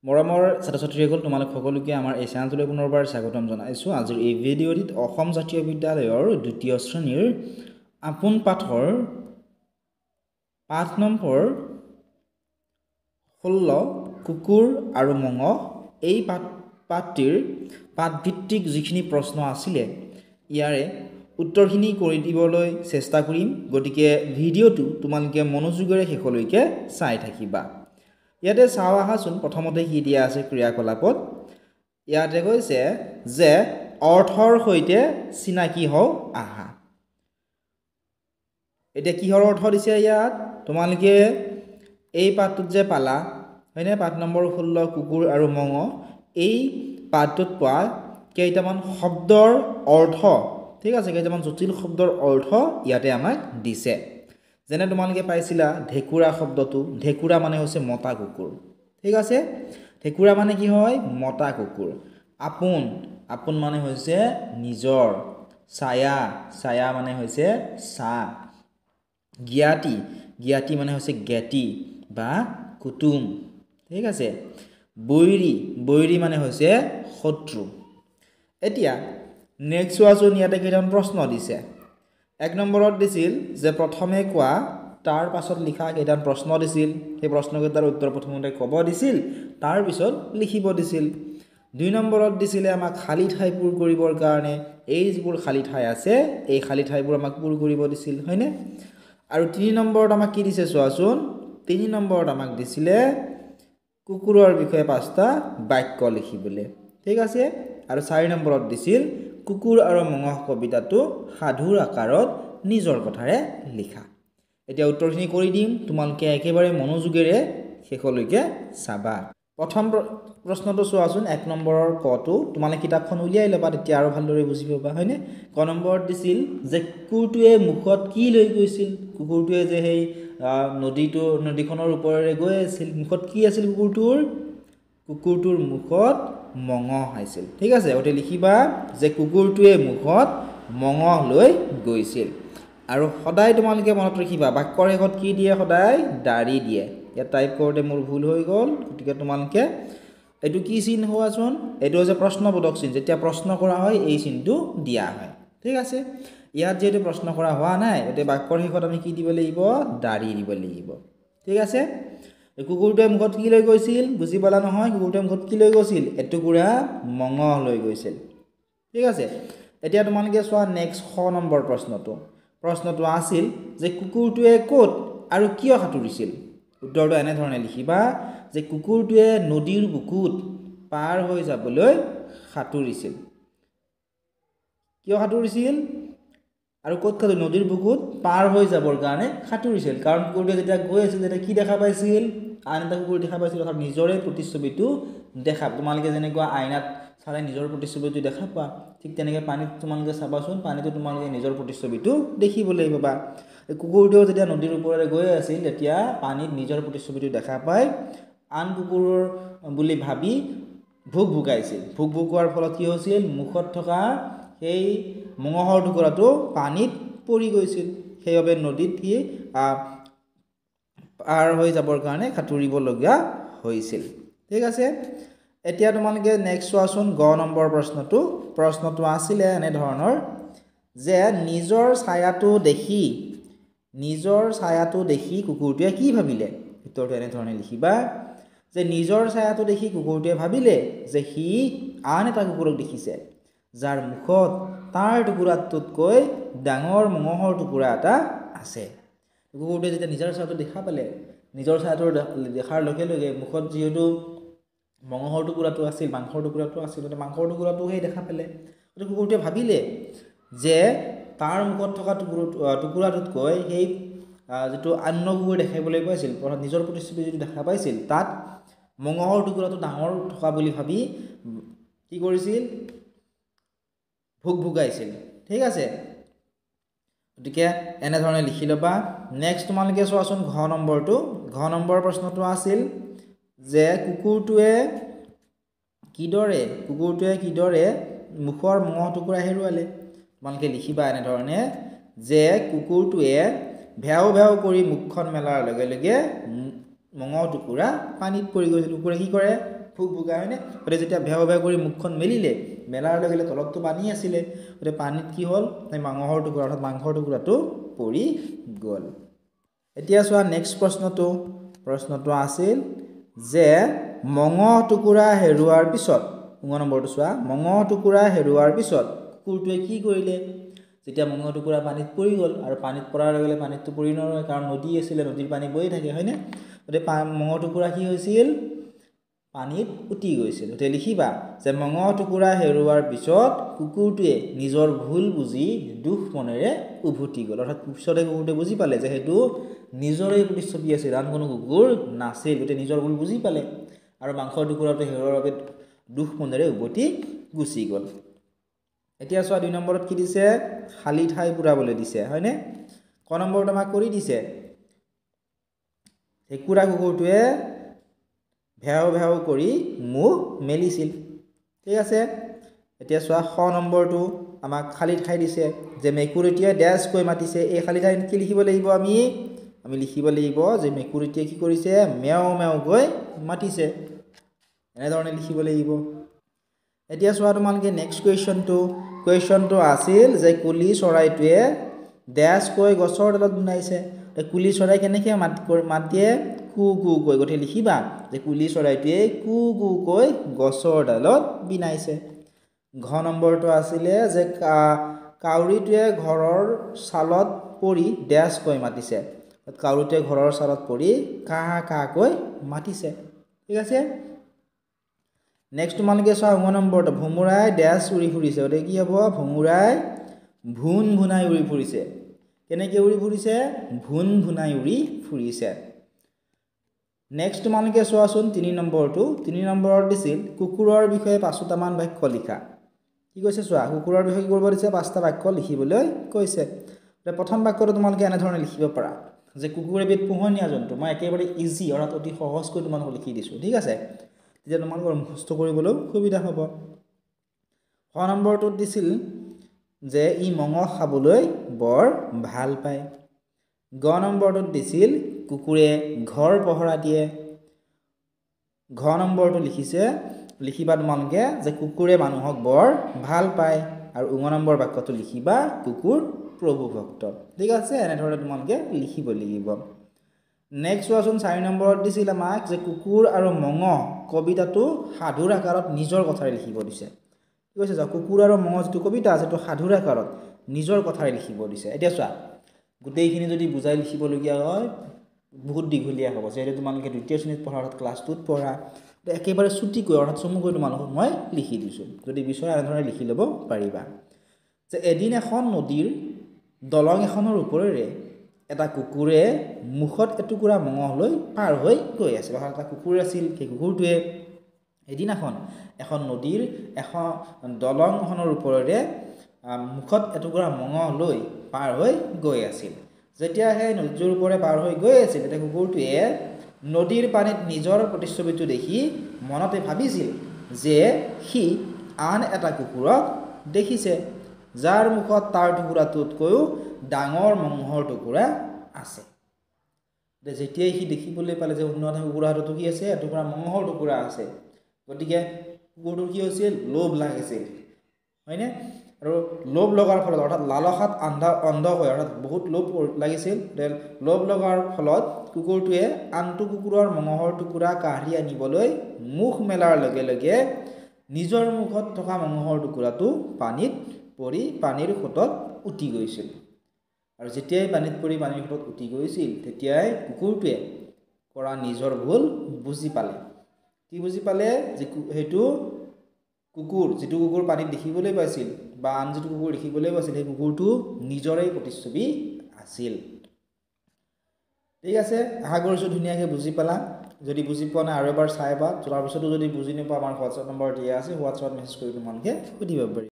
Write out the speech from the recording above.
মৰমৰ ছাত্ৰ-ছাত্ৰীসকল তোমালোক সকলোকে আমাৰ এই চেনেলটোলৈ পুনৰবাৰ স্বাগতম জনাইছোঁ। আজিৰ এই ভিডিঅ'টিত অসম জাতীয় বিদ্যালয়ৰ দ্বিতীয় শ্ৰেণীৰ আপোন পাঠৰ পাঠ নম্বৰ 16 কুকুৰ আৰু মঙহ এই পাঠটিৰ পাঠভিত্তিক যিখিনি প্ৰশ্ন আছিলে ইয়াৰে উত্তৰখিনি কৰি দিবলৈ চেষ্টা কৰিম। গতিকে ভিডিঅ'টো তোমালোকে মনোযোগেৰে শেষলৈকে চাই থাকিবা। ইয়াতে চাওঁ আহাচোন প্ৰথমতে কি দিয়া আছে ক্ৰিয়াকলাপত। ইয়াতে কৈছে যে অৰ্থৰ সৈতে চিনাকি হও আহা। এতিয়া কিহৰ অৰ্থ দিছে ইয়াত তোমালোকে এই পাঠটোত যে পালা হয়নে, পাঠ নম্বৰ 16 কুকুৰ আৰু মঙহ এই পাঠটোত পোৱা কেইটামান শব্দৰ অৰ্থ, ঠিক আছে, কেইটামান জটিল শব্দৰ অৰ্থ ইয়াতে আমাক দিছে। যেনে তোমালোকে পাইছিলা ঢেকুৰা শব্দটো, ঢেকুৰা মানে হৈছে মতা কুকুৰ, ঠিক আছে। ঢেকুৰা মানে কি হয়? মতা কুকুৰ। আপোন, আপোন মানে হৈছে নিজৰ। ছায়া, ছায়া মানে হৈছে ছা। জ্ঞাতি, জ্ঞাতি মানে হৈছে জ্ঞাতি বা কুটুম, ঠিক আছে। বৈৰী, বৈৰী মানে হৈছে শত্ৰু। এতিয়া নেক্সট চোৱাচোন, ইয়াতে কেইটামান প্ৰশ্ন দিছে। 1 নম্বৰত দিছিল যে প্ৰথমে কোৱা তাৰ পাছত লিখা কেইটামান প্ৰশ্ন দিছিল। সেই প্ৰশ্নকেইটাৰ উত্তৰ প্ৰথমতে ক'ব দিছিল, তাৰ পিছত লিখিব দিছিল। 2 নম্বৰত দিছিলে আমাক খালী ঠাই পূৰ কৰিবৰ কাৰণে এই যিবোৰ খালী ঠাই আছে এই খালী ঠাইবোৰ আমাক পূৰ কৰিব দিছিল, হয়নে? আৰু 3 নম্বৰত আমাক কি দিছে চোৱাচোন। 3 নম্বৰত আমাক দিছিলে কুকুৰৰ বিষয়ে 5টা বাক্য লিখিবলৈ, ঠিক আছে। আৰু 4 নম্বৰত দিছিল কুকুৰ আৰু মঙহ কবিতাটো সাধুৰ আকাৰত নিজৰ কথাৰে লিখা। এতিয়া উত্তৰখিনি কৰি দিম, তোমালোকে একেবাৰে মনোযোগেৰে শেষলৈকে চাবা। প্ৰথম প্ৰশ্নটো চোৱাচোন, 1 নম্বৰৰ কটো তোমালোকে কিতাপখন উলিয়াই ল'বা, তেতিয়া আৰু ভালদৰে বুজি পাবা, হয়নে? ক নম্বৰত দিছিল যে কুকুৰটোৱে মুখত কি লৈ গৈছিল। কুকুৰটোৱে যে সেই নদীখনৰ ওপৰেৰে গৈ আছিল, মুখত কি আছিল কুকুৰটোৰ? কুকুৰটোৰ মুখত মঙহ আছিল, ঠিক আছে। গতিকে লিখিবা যে কুকুৰটোৱে মুখত মঙহ লৈ গৈছিল। আৰু সদায় তোমালোকে মনত ৰাখিবা বাক্যৰ শেষত কি দিয়ে? সদায় দাঢ়ি দিয়ে। ইয়াত টাইপ কৰোঁতে মোৰ ভুল হৈ গ'ল, গতিকে তোমালোকে এইটো কি চিন হোৱাচোন? এইটো হৈছে প্ৰশ্নবোধক চিন। যেতিয়া প্ৰশ্ন কৰা হয় এই চিনটো দিয়া হয়, ঠিক আছে। ইয়াত যিহেতু প্ৰশ্ন কৰা হোৱা নাই, গতিকে বাক্যৰ শেষত আমি কি দিব লাগিব? দাঢ়ি দিব লাগিব, ঠিক আছে। কুকুৰটোৱে মুখত কি লৈ গৈছিল? বুজি পালা নহয়? কুকুৰটোৱে মুখত কি লৈ গৈছিল? এটুকুৰা মঙহ লৈ গৈছিল, ঠিক আছে। এতিয়া তোমালোকে চোৱা নেক্সট খ নম্বৰ প্ৰশ্নটো। প্ৰশ্নটো আছিল যে কুকুৰটোৱে ক'ত আৰু কিয় সাঁতুৰিছিল? উত্তৰটো এনেধৰণে লিখিবা যে কুকুৰটোৱে নদীৰ বুকুত পাৰ হৈ যাবলৈ সাঁতুৰিছিল। কিয় সাঁতুৰিছিল আৰু ক'ত সাঁতুৰিছিল? নদীৰ বুকুত পাৰ হৈ যাবৰ কাৰণে সাঁতুৰিছিল। কাৰণ কুকুৰটোৱে যেতিয়া গৈ আছিল তেতিয়া কি দেখা পাইছিল? আন এটা কুকুৰ দেখা পাইছিল, অৰ্থাৎ নিজৰে প্ৰতিচ্ছবিটো দেখা। তোমালোকে যেনেকুৱা আইনাত চালে নিজৰ প্ৰতিচ্ছবিটো দেখা পোৱা, ঠিক তেনেকৈ পানীত তোমালোকে চাবাচোন, পানীটো তোমালোকে নিজৰ প্ৰতিচ্ছবিটো দেখিবলৈ পাবা। কুকুৰটোৱেও যেতিয়া নদীৰ ওপৰেৰে গৈ আছিল তেতিয়া পানীত নিজৰ প্ৰতিচ্ছবিটো দেখা পাই আন কুকুৰৰ বুলি ভাবি ভুক ভুকাইছিল। ভুক ভুকোৱাৰ ফলত কি হৈছিল? মুখত থকা সেই মঙহৰ টুকুৰাটো পানীত পৰি গৈছিল। সেইবাবে নদীত সি পাৰ হৈ যাবৰ কাৰণে সাঁতুৰিবলগীয়া হৈছিল, ঠিক আছে। এতিয়া তোমালোকে নেক্সট চোৱাচোন গ নম্বৰ প্ৰশ্নটো। প্ৰশ্নটো আছিলে এনেধৰণৰ যে নিজৰ ছায়াটো দেখি কুকুৰটোৱে কি ভাবিলে? উত্তৰটো এনেধৰণে লিখিবা যে নিজৰ ছায়াটো দেখি কুকুৰটোৱে ভাবিলে যে সি আন এটা কুকুৰক দেখিছে যাৰ মুখত তাৰ টুকুৰাটোতকৈ ডাঙৰ মঙহৰ টুকুৰা এটা আছে। কুকুৰটোৱে যেতিয়া নিজৰ ছায়াটো দেখা পালে, নিজৰ ছায়াটো দেখাৰ লগে লগে মুখত যিহেতু মঙহৰ টুকুৰাটো আছিল, মাংসৰ টুকুৰাটো আছিল, মাংসৰ টুকুৰাটো সেই দেখা পালে। গতিকে কুকুৰটোৱে ভাবিলে যে তাৰ মুখত থকা টুকুৰাটোতকৈ সেই যিটো অন্য কুকুৰ দেখিবলৈ পাইছিল, অৰ্থাৎ নিজৰ প্ৰতিচ্ছবি যিটো দেখা পাইছিল, তাত মঙহৰ টুকুৰাটো ডাঙৰ থকা বুলি ভাবি কি কৰিছিল? ভুক ভুকাইছিল, ঠিক আছে। গতিকে এনেধৰণে লিখি ল'বা। নেক্সট তোমালোকে চোৱাচোন ঘ নম্বৰটো। ঘ নম্বৰ প্ৰশ্নটো আছিল যে কুকুৰটোৱে কিদৰে মুখৰ মঙহ টুকুৰা হেৰুৱালে? তোমালোকে লিখিবা এনেধৰণে যে কুকুৰটোৱে ভেও ভেও কৰি মুখখন মেলাৰ লগে লগে মঙহ টুকুৰা পানীত পৰি গৈছিল। কুকুৰে কি কৰে? ভোক ভোগা হয়নে গতিকে যেতিয়া ভেও ভেও কৰি মুখখন মেলিলে মেলাৰ লগে লগে তলততো পানী আছিলে গতিকে পানীত কি হ'ল এই মাংসৰ টুকুৰা অৰ্থাৎ মাংসৰ টুকুৰাটো পৰি গ'ল এতিয়া চোৱা নেক্সট প্ৰশ্নটো আছিল যে মঙহ টুকুৰা হেৰুৱাৰ পিছত 9 নম্বৰটো চোৱা মঙহ টুকুৰা হেৰুৱাৰ পিছত কুকুৰটোৱে কি কৰিলে যেতিয়া মঙহ টুকুৰা পানীত পৰি গ'ল আৰু পানীত পৰাৰ লগে লগে পানীতটো পৰি নৰয় কাৰণ নদী আছিলে নদীৰ পানী বৈ থাকে হয়নে গতিকে মঙহ টুকুৰা কি হৈছিল পানীত উটি গৈছিল গতিকে লিখিবা যে মঙহ টুকুৰা হেৰুৱাৰ পিছত কুকুৰটোৱে নিজৰ ভুল বুজি দুখ মনেৰে উভতি গ'ল অৰ্থাৎ পিছতে কুকুৰটোৱে বুজি পালে যে হেতু নিজৰে প্ৰতিচ্ছবি আছিল আন কোনো কুকুৰ নাছিল গতিকে নিজৰ ভুল বুজি পালে আৰু মাংসৰ টুকুৰাটো হেৰুৱাৰ বাবে দুখ মনেৰে উভতি গুচি গ'ল এতিয়া চোৱা 2 নম্বৰত কি দিছে খালি ঠাই পুৰাবলৈ দিছে হয়নে ক নম্বৰত আমাক কৰি দিছে হেকুৰা কুকুৰটোৱে ভেও ভেও কৰি মুখ মেলিছিল ঠিক আছে এতিয়া চোৱা খ নম্বৰটো আমাক খালি ঠাই দিছে যে মেকুৰীটোৱে ড্যাশ কৈ মাতিছে এই খালি ঠাইত কি লিখিব লাগিব আমি লিখিব লাগিব যে মেকুৰীটোৱে কি কৰিছে মেও মেও কৈ মাতিছে এনে ধৰণে লিখিব লাগিব এতিয়া চোৱা তোমালোকে নেক্সট কুৱেশ্যনটো আছিল যে কুলি চৰাইটোৱে ড্যাশ কৈ গছৰ ডালত বিনাইছে কুলি চৰাই কেনেকৈ মাত দিয়ে কু কু কৈ গতিকে লিখিবা যে কুলি চৰাইটোৱে কু কু কৈ গছৰ ডালত বিনাইছে ঘ নম্বৰটো আছিলে যে কাউৰীটোৱে ঘৰৰ ছালত পৰি ড্যাশ কৈ মাতিছে কাউৰীটোৱে ঘৰৰ ছালত পৰি কাহ কাহ কৈ মাতিছে ঠিক আছে নেক্সট তোমালোকে চোৱা 9 নম্বৰটো ভুমুৰাই ড্যাশ উৰি ফুৰিছে গতিকে কি হ'ব ভুমুৰাই ভুন ভুনাই উৰি ফুৰিছে কেনেকৈ উৰি ফুৰিছে ভুন ভুনাই উৰি ফুৰিছে নেক্সট তোমালোকে চোৱাচোন 3 নম্বৰত দিছিল কুকুৰৰ বিষয়ে 5টামান বাক্য লিখা কি কৈছে চোৱা কুকুৰৰ বিষয়ে কি কৰিব দিছে 5টা বাক্য লিখিবলৈ কৈছে প্ৰথম বাক্যটো তোমালোকে এনে ধৰণে লিখিব পাৰা যে কুকুৰ এবিধ পোহনীয়া জন্তু মই একেবাৰে ইজি অৰ্থাৎ অতি সহজকৈ তোমালোকক লিখি দিছোঁ ঠিক আছে তেতিয়া তোমালোকৰ মুখস্থ কৰিবলৈ সুবিধা হ'ব খ নম্বৰটোত দিছিল যে ই মঙহ খাবলৈ বৰ ভাল পায় গ নম্বৰটোত দিছিল কুকুৰে ঘৰ পহৰা দিয়ে ঘ নম্বৰটো লিখিবা তোমালোকে যে কুকুৰে মানুহক বৰ ভাল পায় আৰু 9 নম্বৰ বাক্যটো লিখিবা কুকুৰ প্ৰভু ভক্ত ঠিক আছে এনেধৰণে তোমালোকে লিখিব লাগিব নেক্সট চোৱাচোন 4 নম্বৰত দিছিল আমাক যে কুকুৰ আৰু মঙহ কবিতাটো সাধুৰ আকাৰত নিজৰ কথাৰে লিখিব দিছে কি কৈছে যে কুকুৰ আৰু মঙহ যিটো কবিতা আছে সেইটো সাধুৰ আকাৰত নিজৰ কথাৰে লিখিব দিছে এতিয়া চোৱা গোটেইখিনি যদি বুজাই লিখিবলগীয়া হয় বহুত দীঘলীয়া হ'ব যেহেতু তোমালোকে দ্বিতীয় শ্ৰেণীত পঢ়া অৰ্থাৎ ক্লাছ 2ত পঢ়া একেবাৰে চুটিকৈ অৰ্থাৎ চমুকৈ তোমালোকক মই লিখি দিছোঁ যদি বিচৰা এনেধৰণে লিখি ল'ব পাৰিবা যে এদিন এখন নদীৰ দলং এখনৰ ওপৰেৰে এটা কুকুৰে মুখত এটুকুৰা মঙহ লৈ পাৰ হৈ গৈ আছে অৰ্থাৎ এটা কুকুৰ আছিল সেই কুকুৰটোৱে এদিনাখন এখন নদীৰ এখন দলংখনৰ ওপৰেৰে মুখত এটুকুৰা মঙহ লৈ পাৰ হৈ গৈ আছিল যেতিয়া সেই নদীৰ ওপৰে পাৰ হৈ গৈ আছিল তেতিয়া কুকুৰটোৱে নদীৰ পানীত নিজৰ প্ৰতিচ্ছবিটো দেখি মনতে ভাবিছিল যে সি আন এটা কুকুৰক দেখিছে যাৰ মুখত তাৰ টুকুৰাটোতকৈও ডাঙৰ মঙহৰ টুকুৰা আছে যেতিয়াই সি দেখিবলৈ পালে যে অন্য এটা কুকুৰা হাততো কি আছে এটুকুৰা মঙহৰ টুকুৰা আছে গতিকে কুকুৰটোৰ কি হৈছিল লোভ লাগিছিল হয়নে আৰু লোভ লগাৰ ফলত অৰ্থাৎ লালসাত অন্ধ হৈ অৰ্থাৎ বহুত লোভ লাগিছিল লোভ লগাৰ ফলত কুকুৰটোৱে আনটো কুকুৰৰ মঙহৰ টুকুৰা কাঢ়ি আনিবলৈ মুখ মেলাৰ লগে লগে নিজৰ মুখত থকা মঙহৰ টুকুৰাটো পানীত পৰি পানীৰ সোঁতত উটি গৈছিল আৰু যেতিয়াই পানীত পৰি পানীৰ সোঁতত উটি গৈছিল তেতিয়াই কুকুৰটোৱে কৰা নিজৰ ভুল বুজি পালে কি বুজি পালে যে হেতু কুকুৰ যিটো কুকুৰ পানীত দেখিবলৈ পাইছিল বা আন যিটো কুকুৰ দেখিবলৈ পাইছিল সেই কুকুৰটো নিজৰে প্ৰতিচ্ছবি আছিল ঠিক আছে আশা কৰিছোঁ ধুনীয়াকৈ বুজি পালা যদি বুজি পোৱা নাই আৰু এবাৰ চাইবা তাৰ পিছতো যদি বুজি নোপোৱা আমাৰ হোৱাটছআপ নম্বৰ দিয়া আছে হোৱাটছআপত মেছেজ কৰি তোমালোকে সুধিব পাৰি